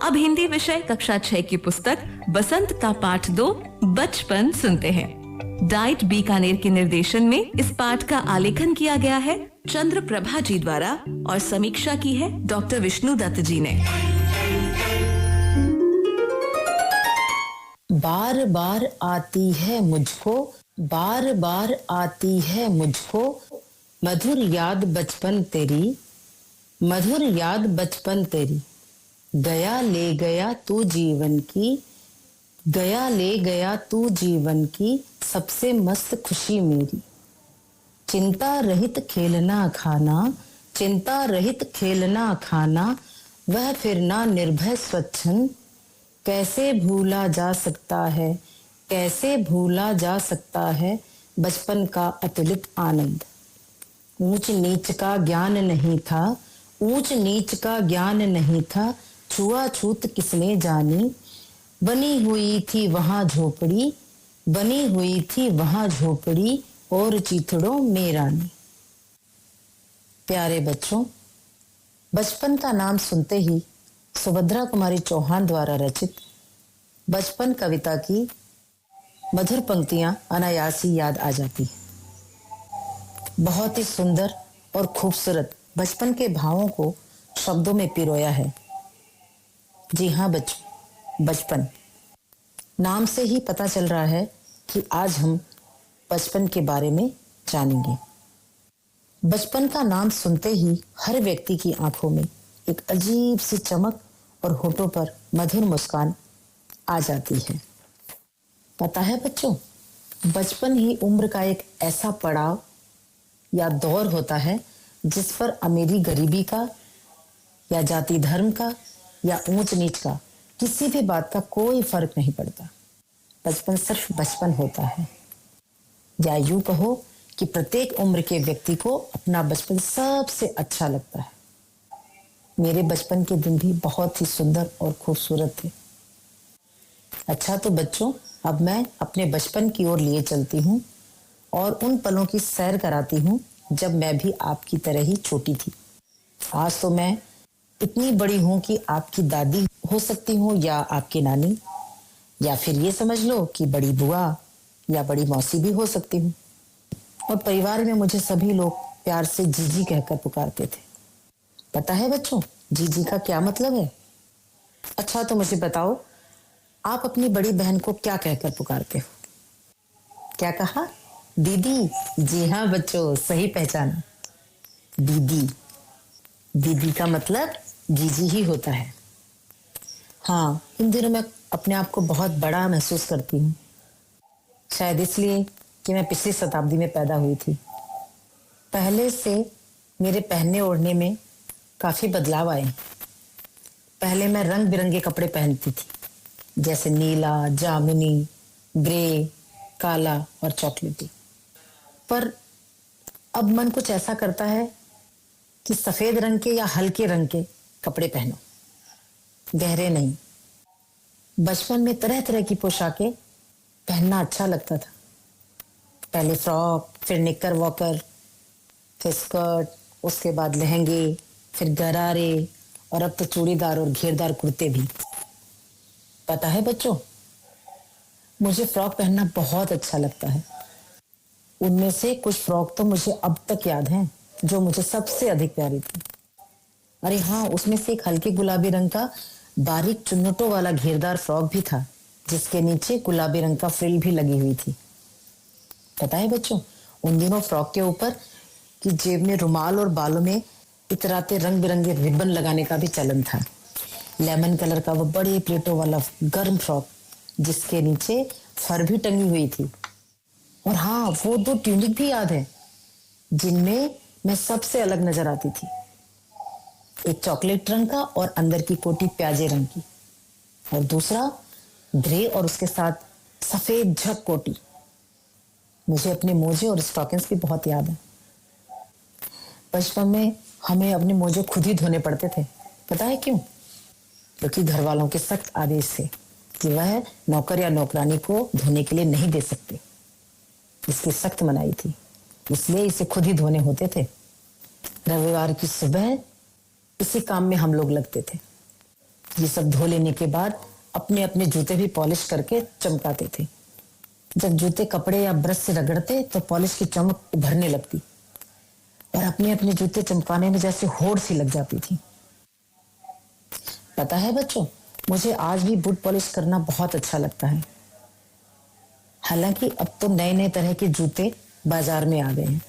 अब हिंदी विषय कक्षा 6 की पुस्तक बसंत का पाठ 2 बचपन सुनते हैं। डाइट बीकानेर के निर्देशन में इस पाठ का आलेखन किया गया है चंद्र प्रभा जी द्वारा और समीक्षा की है डॉक्टर विष्णु दत्त जी ने। बार बार आती है मुझको, बार बार आती है मुझको मधुर याद बचपन तेरी, मधुर याद बचपन तेरी। गया ले गया तू जीवन की, गया ले गया तू जीवन की सबसे मस्त खुशी मेरी। चिंता रहित खेलना खाना, चिंता रहित खेलना खाना, वह फिरना निर्भय स्वच्छंद। कैसे भूला जा सकता है, कैसे भूला जा सकता है बचपन का अतुलित आनंद। ऊंच नीच का ज्ञान नहीं था, ऊंच नीच का ज्ञान नहीं था, छुआछूत किसने जानी। बनी हुई थी वहां झोपड़ी, बनी हुई थी वहां झोपड़ी और चीथड़ों में रानी। प्यारे बच्चों, बचपन का नाम सुनते ही सुभद्रा कुमारी चौहान द्वारा रचित बचपन कविता की मधुर पंक्तियां अनायास ही याद आ जाती हैं। बहुत ही सुंदर और खूबसूरत बचपन के भावों को शब्दों में पिरोया है। जी हाँ बच्चों, बचपन नाम से ही पता चल रहा है कि आज हम बचपन के बारे में जानेंगे। बचपन का नाम सुनते ही हर व्यक्ति की आंखों में एक अजीब सी चमक और होठों पर मधुर मुस्कान आ जाती है। पता है बच्चों, बचपन ही उम्र का एक ऐसा पड़ाव या दौर होता है जिस पर अमीरी गरीबी का या जाति धर्म का या ऊंच नीच का किसी भी बात का कोई फर्क नहीं पड़ता। बचपन सिर्फ बचपन होता है, या यूं कहो कि प्रत्येक उम्र के व्यक्ति को अपना बचपन सबसे अच्छा लगता है। मेरे बचपन के दिन भी बहुत ही सुंदर और खूबसूरत थे। अच्छा तो बच्चों, अब मैं अपने बचपन की ओर लिए चलती हूँ और उन पलों की सैर कराती हूँ जब मैं भी आपकी तरह ही छोटी थी। आज तो मैं इतनी बड़ी हूँ कि आपकी दादी हो सकती हूँ या आपकी नानी, या फिर ये समझ लो कि बड़ी बुआ या बड़ी मौसी भी हो सकती हूँ। और परिवार में मुझे सभी लोग प्यार से जीजी कहकर पुकारते थे। पता है बच्चों, जीजी का क्या मतलब है? अच्छा तो मुझे बताओ, आप अपनी बड़ी बहन को क्या कहकर पुकारते हो? क्या कहा? दीदी। जी हाँ बच्चों, सही पहचाना, दीदी। दीदी का मतलब जीजी ही होता है। हाँ, इन दिनों मैं अपने आप को बहुत बड़ा महसूस करती हूँ, शायद इसलिए कि मैं पिछली शताब्दी में पैदा हुई थी। पहले से मेरे पहनने ओढ़ने में काफी बदलाव आए। पहले मैं रंग बिरंगे कपड़े पहनती थी, जैसे नीला, जामुनी, ग्रे, काला और चॉकलेटी। पर अब मन कुछ ऐसा करता है कि सफेद रंग के या हल्के रंग के कपड़े पहनो, गहरे नहीं। बचपन में तरह तरह की पोशाकें पहनना अच्छा लगता था। पहले फ्रॉक, फिर निक्कर वॉकर, फिर स्कर्ट, उसके बाद लहंगे, फिर गरारे और अब तो चूड़ीदार और घेरदार कुर्ते भी। पता है बच्चों, मुझे फ्रॉक पहनना बहुत अच्छा लगता है। उनमें से कुछ फ्रॉक तो मुझे अब तक याद हैं, जो मुझे सबसे अधिक प्यारी थी। अरे हाँ, उसमें से एक हल्के गुलाबी रंग का बारीक चुन्नटों वाला घेरदार फ्रॉक भी था, जिसके नीचे गुलाबी रंग का फ्रिल भी लगी हुई थी। पता है बच्चों, उन दिनों फ्रॉक के ऊपर की जेब में रुमाल और बालों में इतराते रंग बिरंगे रिबन लगाने का भी चलन था। लेमन कलर का वो बड़े प्लेटों वाला गर्म फ्रॉक, जिसके नीचे फर भी टंगी हुई थी। और हाँ, वो 2 ट्यूनिक भी याद है जिनमें मैं सबसे अलग नजर आती थी। एक चॉकलेट रंग का और अंदर की कोटी प्याजे रंग की, और दूसरा ग्रे और उसके साथ सफेद झक कोटी। मुझे अपने मोजे और स्टॉकिंग्स भी बहुत याद है। बचपन में हमें अपने मोजे खुद ही धोने पड़ते थे। पता है क्यों? क्योंकि घर वालों के सख्त आदेश थे कि वह नौकर या नौकरानी को धोने के लिए नहीं दे सकते। इसकी सख्त मनाही थी, इसलिए इसे खुद ही धोने होते थे। रविवार की सुबह इसी काम में हम लोग लगते थे। ये सब धो लेने के बाद अपने अपने जूते भी पॉलिश करके चमकाते थे। जब जूते कपड़े या ब्रश से रगड़ते तो पॉलिश की चमक उभरने लगती और अपने अपने जूते चमकाने में जैसे होड़ सी लग जाती थी। पता है बच्चों, मुझे आज भी बूट पॉलिश करना बहुत अच्छा लगता है। हालांकि अब तो नए नए तरह के जूते बाजार में आ गए हैं।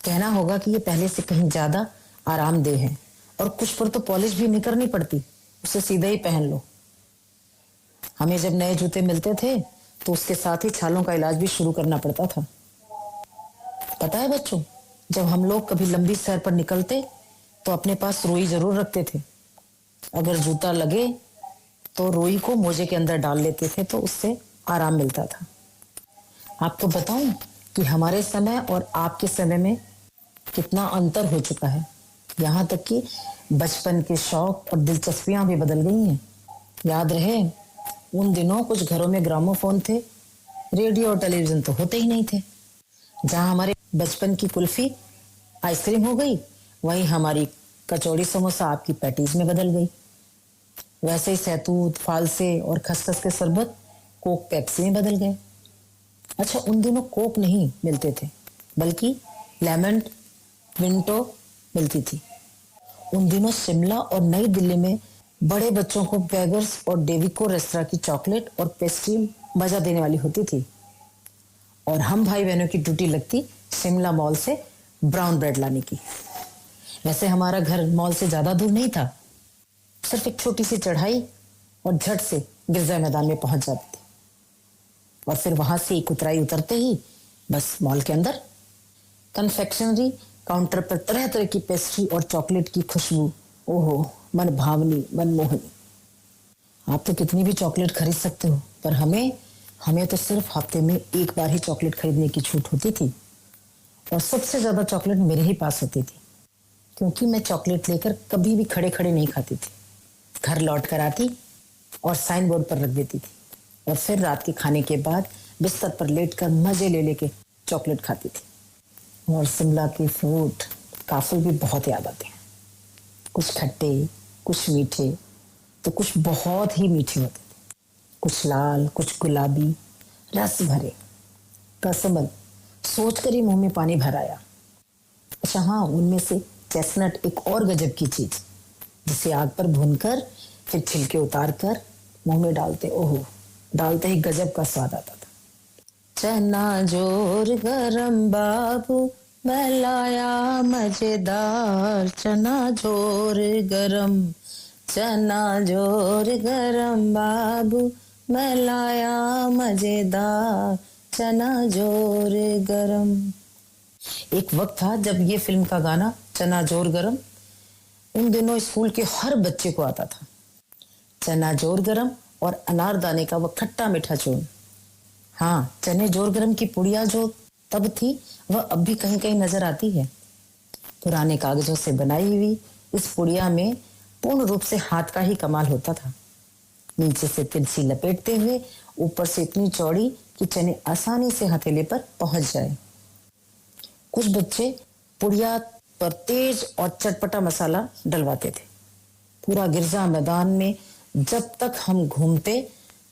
कहना होगा कि ये पहले से कहीं ज्यादा आरामदेह है और कुछ पर तो पॉलिश भी नहीं करनी पड़ती, उसे सीधा ही पहन लो। हमें जब नए जूते मिलते थे तो उसके साथ ही छालों का इलाज भी शुरू करना पड़ता था। पता है बच्चों, जब हम लोग कभी लंबी सैर पर निकलते तो अपने पास रुई जरूर रखते थे। अगर जूता लगे तो रुई को मोजे के अंदर डाल लेते थे तो उससे आराम मिलता था। आपको बताऊं कि हमारे समय और आपके समय में कितना अंतर हो चुका है। यहाँ तक कि बचपन के शौक और दिलचस्पियां भी बदल गई हैं। याद रहे, उन दिनों कुछ घरों में ग्रामोफोन थे, रेडियो और टेलीविजन तो होते ही नहीं थे। जहां हमारे बचपन की कुल्फी आइसक्रीम हो गई, वहीं हमारी कचौड़ी समोसा आपकी पैटीज में बदल गई। वैसे ही सहतूत, फालसे और खसखस के शरबत कोक पेप्सी में बदल गए। अच्छा, उन दिनों कोक नहीं मिलते थे, बल्कि लेमन विंटो मिलती थी। उन दिनों शिमला और नई दिल्ली में बड़े बच्चों को बेगर्स और डेविको रेस्तरां की चॉकलेट और पेस्ट्री मजा देने वाली होती थी और हम भाई बहनों की ड्यूटी लगती शिमला मॉल से ब्राउन ब्रेड लाने की। वैसे हमारा घर मॉल से ज्यादा दूर नहीं था, सिर्फ एक छोटी सी चढ़ाई और झट से गिरजा मैदान में पहुंच जाती थी और फिर वहां से एक उतराई उतरते ही बस मॉल के अंदर। कन्फेक्शनरी काउंटर पर तरह तरह की पेस्ट्री और चॉकलेट की खुशबू, ओहो, मन भावनी, मनमोहनी। आप तो कितनी भी चॉकलेट खरीद सकते हो, पर हमें तो सिर्फ हफ्ते में एक बार ही चॉकलेट खरीदने की छूट होती थी और सबसे ज्यादा चॉकलेट मेरे ही पास होती थी, क्योंकि मैं चॉकलेट लेकर कभी भी खड़े खड़े नहीं खाती थी। घर लौट कर आती और साइन बोर्ड पर रख देती थी और फिर रात के खाने के बाद बिस्तर पर लेटकर मजे ले लेके चॉकलेट खाती थी। और शिमला के फ्रूट काफल भी बहुत याद आते हैं। कुछ खट्टे, कुछ मीठे, तो कुछ बहुत ही मीठे होते थे। कुछ लाल, कुछ गुलाबी, रस भरे। कसमल सोचकर ही मुंह में पानी भर आया। अच्छा हाँ, उनमें से चेस्टनट एक और गजब की चीज, जिसे आग पर भूनकर फिर छिलके उतार कर मुंह में डालते, ओहो, डालते ही गजब का स्वाद आता था। चना जोर गरम बाबू मैं लाया मजेदार, चना जोर गरम, चना जोर गरम बाबू मैं लाया मजेदार, चना जोर गरम। एक वक्त था जब ये फिल्म का गाना चना जोर गरम उन दिनों स्कूल के हर बच्चे को आता था। चना जोर गरम और अनारदाने का वो खट्टा मीठा चूर्ण। हाँ, चने जोर गरम की पुड़िया जो तब थी वह अब भी कहीं कहीं नजर आती है। पुराने कागजों से बनाई हुई इस पुड़िया में पूर्ण रूप से हाथ का ही कमाल होता था। नीचे से तिरछी लपेटते हुए ऊपर से इतनी चौड़ी कि चने आसानी से हथेली पर पहुंच जाए। कुछ बच्चे पुड़िया पर तेज और चटपटा मसाला डलवाते थे। पूरा गिरजा मैदान में जब तक हम घूमते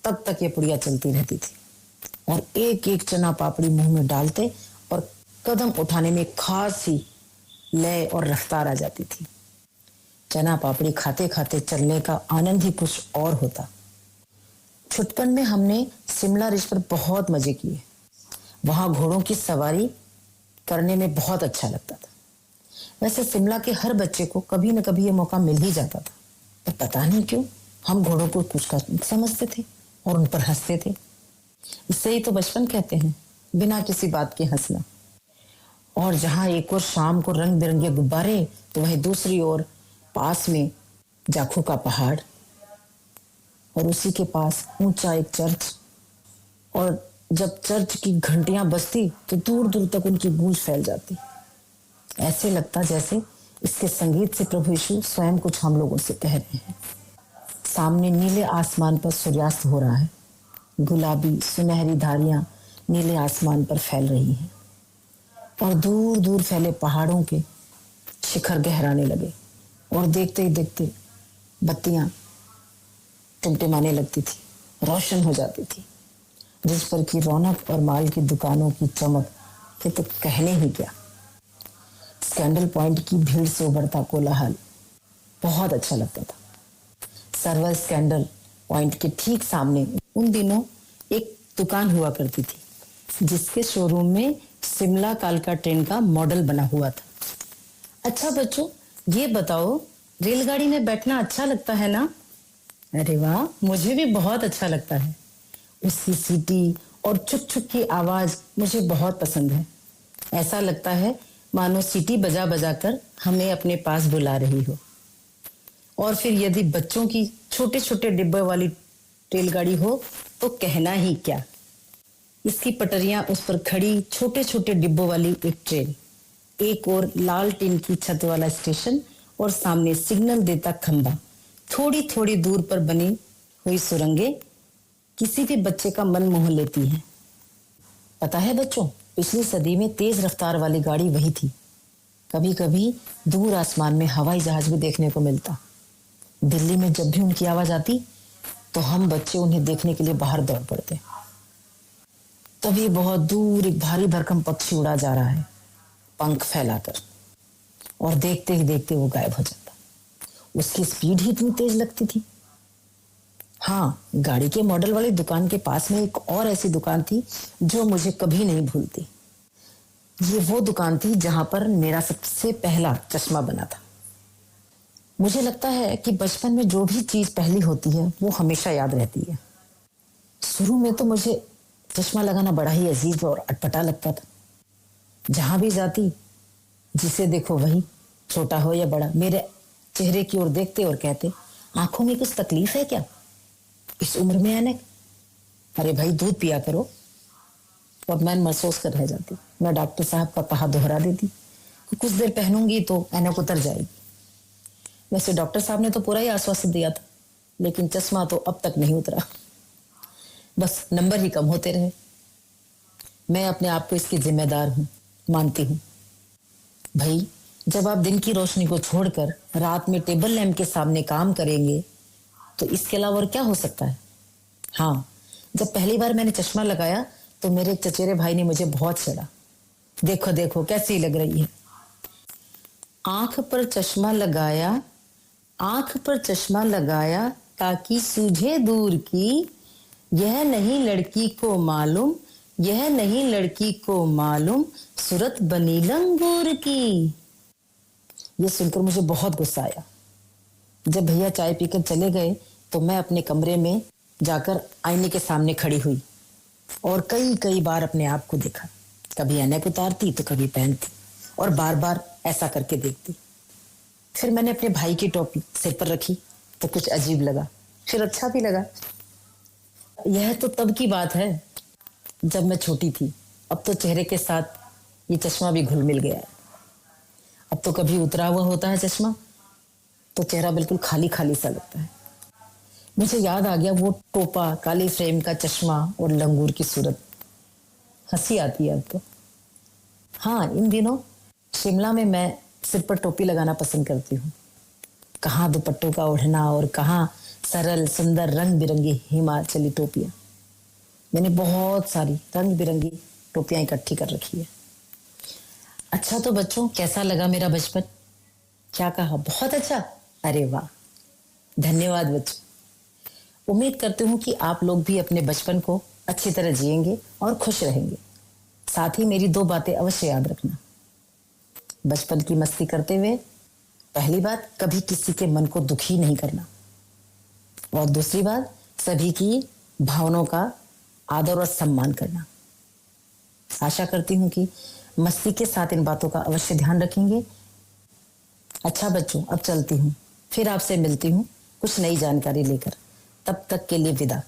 तब तक ये पुड़िया चलती रहती थी और एक एक चना पापड़ी मुंह में डालते और कदम उठाने में खास ही लय और रफ्तार आ जाती थी। चना पापड़ी खाते खाते चलने का आनंद ही कुछ और होता। छुटपन में हमने शिमला रिज पर बहुत मजे किए। वहां घोड़ों की सवारी करने में बहुत अच्छा लगता था। वैसे शिमला के हर बच्चे को कभी न कभी ये मौका मिल ही जाता था, पर पता नहीं क्यों हम घोड़ों को कुछ का समझते थे और उन पर हंसते थे। इससे ही तो बचपन कहते हैं, बिना किसी बात के हंसना। और जहां एक और शाम को रंग बिरंगे गुब्बारे, तो वहीं दूसरी ओर पास में जाखू का पहाड़ और उसी के पास ऊंचा एक चर्च। और जब चर्च की घंटियां बजती तो दूर दूर तक उनकी गूंज फैल जाती। ऐसे लगता जैसे इसके संगीत से प्रभु यीशु स्वयं कुछ हम लोगों से कह रहे हैं। सामने नीले आसमान पर सूर्यास्त हो रहा है। गुलाबी सुनहरी धारियां नीले आसमान पर फैल रही हैं और दूर दूर फैले पहाड़ों के शिखर गहराने लगे और देखते ही देखते बत्तियां टिमटिमाने लगती थी, रोशन हो जाती थी। जिस पर की रौनक और माल की दुकानों की चमक ये तो कहने ही क्या। स्कैंडल पॉइंट की भीड़ से उभरता कोलाहल बहुत अच्छा लगता था। सर्वर स्कैंडल पॉइंट के ठीक सामने उन दिनों एक दुकान हुआ करती थी जिसके शोरूम में शिमला कालका ट्रेन का मॉडल बना हुआ था। अच्छा बच्चों, ये बताओ, रेलगाड़ी में बैठना अच्छा लगता है ना? अरे वाह, मुझे भी बहुत अच्छा लगता है। उसकी सीटी और छुक छुक की आवाज मुझे बहुत पसंद है। ऐसा लगता है मानो सीटी बजा बजा कर हमें अपने पास बुला रही हो। और फिर यदि बच्चों की छोटे छोटे डिब्बे वाली रेलगाड़ी हो तो कहना ही क्या। इसकी पटरियां, उस पर खड़ी छोटे छोटे डिब्बों वाली एक ट्रेन, एक और लाल टीन की छत वाला स्टेशन और सामने सिग्नल देता खंबा, थोड़ी थोड़ी दूर पर बनी हुई सुरंगें किसी भी बच्चे का मन मोह लेती हैं। पता है बच्चों, पिछली सदी में तेज रफ्तार वाली गाड़ी वही थी। कभी कभी दूर आसमान में हवाई जहाज भी देखने को मिलता। दिल्ली में जब भी उनकी आवाज आती तो हम बच्चे उन्हें देखने के लिए बाहर दौड़ पड़ते। तभी बहुत दूर एक भारी भरकम पक्षी उड़ा जा रहा है, पंख फैलाकर, और देखते ही देखते वो गायब हो जाता। उसकी स्पीड ही इतनी तेज लगती थी। हाँ, गाड़ी के मॉडल वाली दुकान के पास में एक और ऐसी दुकान थी जो मुझे कभी नहीं भूलती। ये वो दुकान थी जहां पर मेरा सबसे पहला चश्मा बना था। मुझे लगता है कि बचपन में जो भी चीज पहली होती है वो हमेशा याद रहती है। शुरू में तो मुझे चश्मा लगाना बड़ा ही अजीब और अटपटा लगता था। जहां भी जाती, जिसे देखो वही, छोटा हो या बड़ा, मेरे चेहरे की ओर देखते और कहते, आंखों में कुछ तकलीफ है क्या इस उम्र में ऐनक? अरे भाई, दूध पिया करो। और मैं महसूस कर रह जाती। मैं डॉक्टर साहब का कहा दोहरा देती कि कुछ देर पहनूंगी तो ऐनक उतर जाएगी। वैसे डॉक्टर साहब ने तो पूरा ही आश्वासन दिया था, लेकिन चश्मा तो अब तक नहीं उतरा। बस नंबर ही कम होते रहे। मैं अपने आप को इसकी जिम्मेदार हूं, मानती हूं। भाई, जब आप दिन की रोशनी को छोड़कर रात में टेबल लैंप के सामने काम करेंगे तो इसके अलावा और क्या हो सकता है। हाँ, जब पहली बार मैंने चश्मा लगाया तो मेरे चचेरे भाई ने मुझे बहुत छेड़ा। देखो देखो कैसी लग रही है। आंख पर चश्मा लगाया, आंख पर चश्मा लगाया ताकि सूझे दूर की, यह नहीं लड़की को मालूम, यह नहीं लड़की को मालूम, सूरत बनी लंगूर की। यह सुनकर मुझे बहुत गुस्सा आया। जब भैया चाय पीकर चले गए तो मैं अपने कमरे में जाकर आईने के सामने खड़ी हुई और कई कई बार अपने आप को देखा। कभी ऐनक उतारती तो कभी पहनती और बार बार ऐसा करके देखती। फिर मैंने अपने भाई की टोपी सिर पर रखी तो कुछ अजीब लगा, फिर अच्छा भी लगा। यह तो तब की बात है जब मैं छोटी थी। अब तो चेहरे के साथ ये चश्मा भी घुल मिल गया है। अब तो कभी उतरा हुआ होता है चश्मा तो चेहरा बिल्कुल खाली खाली सा लगता है। मुझे याद आ गया वो टोपा, काले फ्रेम का चश्मा और लंगूर की सूरत। हंसी आती है अब तो। हाँ, इन दिनों शिमला में मैं सिर पर टोपी लगाना पसंद करती हूँ। कहाँ दुपट्टों का ओढ़ना और कहाँ सरल सुंदर रंग बिरंगी हिमाचली टोपियां। मैंने बहुत सारी रंग बिरंगी टोपियां इकट्ठी कर रखी है। अच्छा तो बच्चों, कैसा लगा मेरा बचपन? क्या कहा? बहुत अच्छा? अरे वाह, धन्यवाद बच्चों। उम्मीद करती हूँ कि आप लोग भी अपने बचपन को अच्छी तरह जिएंगे और खुश रहेंगे। साथ ही मेरी 2 बातें अवश्य याद रखना। बचपन की मस्ती करते हुए पहली बात, कभी किसी के मन को दुखी नहीं करना, और दूसरी बात, सभी की भावनाओं का आदर और सम्मान करना। आशा करती हूँ कि मस्ती के साथ इन बातों का अवश्य ध्यान रखेंगे। अच्छा बच्चों, अब चलती हूँ, फिर आपसे मिलती हूँ कुछ नई जानकारी लेकर। तब तक के लिए विदा।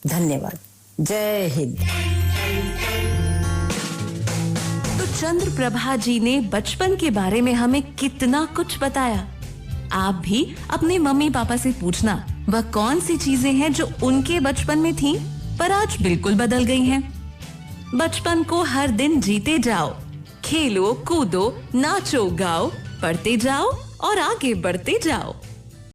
धन्यवाद। जय हिंद। तो चंद्र प्रभा जी ने बचपन के बारे में हमें कितना कुछ बताया। आप भी अपने मम्मी पापा से पूछना वह कौन सी चीजें हैं जो उनके बचपन में थी पर आज बिल्कुल बदल गई हैं। बचपन को हर दिन जीते जाओ, खेलो कूदो नाचो गाओ, पढ़ते जाओ और आगे बढ़ते जाओ।